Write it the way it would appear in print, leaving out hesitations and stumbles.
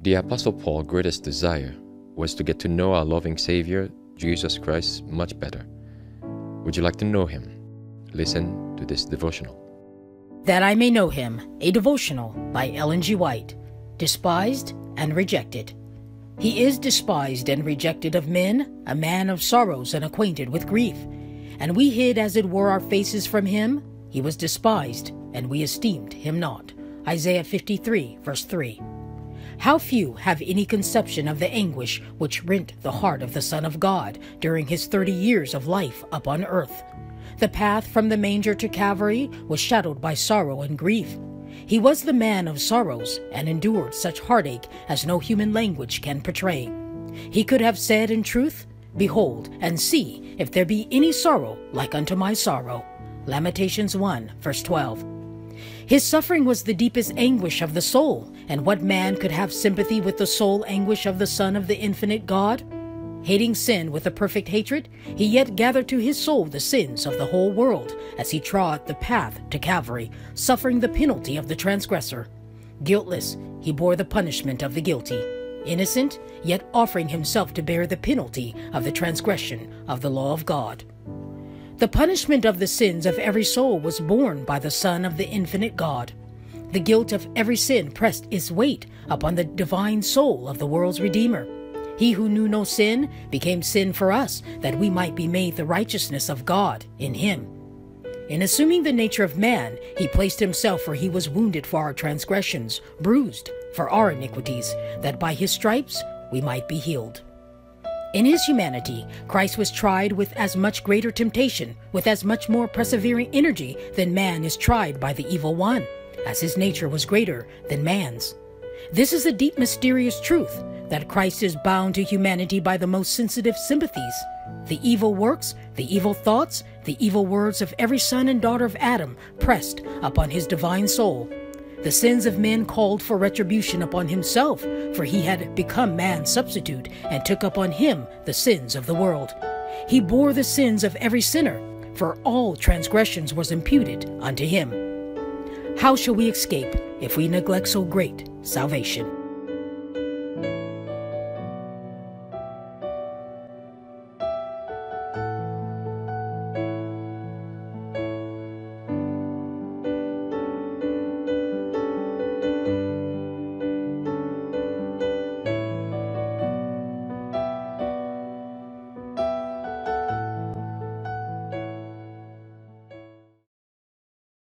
The Apostle Paul's greatest desire was to get to know our loving Savior, Jesus Christ, much better. Would you like to know him? Listen to this devotional. That I May Know Him, a devotional by Ellen G. White. Despised and rejected. He is despised and rejected of men, a man of sorrows and acquainted with grief. And we hid as it were our faces from him. He was despised, and we esteemed him not. Isaiah 53, verse 3. How few have any conception of the anguish which rent the heart of the Son of God during his 30 years of life upon earth. The path from the manger to Calvary was shadowed by sorrow and grief. He was the man of sorrows and endured such heartache as no human language can portray. He could have said in truth, "Behold, and see if there be any sorrow like unto my sorrow." Lamentations 1, verse 12. His suffering was the deepest anguish of the soul, and what man could have sympathy with the soul anguish of the Son of the infinite God? Hating sin with a perfect hatred, he yet gathered to his soul the sins of the whole world as he trod the path to Calvary, suffering the penalty of the transgressor. Guiltless, he bore the punishment of the guilty. Innocent, yet offering himself to bear the penalty of the transgression of the law of God. The punishment of the sins of every soul was borne by the Son of the infinite God. The guilt of every sin pressed its weight upon the divine soul of the world's Redeemer. He who knew no sin became sin for us, that we might be made the righteousness of God in him. In assuming the nature of man, he placed himself where he was wounded for our transgressions, bruised for our iniquities, that by his stripes we might be healed. In his humanity, Christ was tried with as much greater temptation, with as much more persevering energy than man is tried by the evil one, as his nature was greater than man's. This is a deep mysterious truth, that Christ is bound to humanity by the most sensitive sympathies. The evil works, the evil thoughts, the evil words of every son and daughter of Adam pressed upon his divine soul. The sins of men called for retribution upon himself, for he had become man's substitute and took upon him the sins of the world. He bore the sins of every sinner, for all transgressions was imputed unto him. How shall we escape if we neglect so great salvation?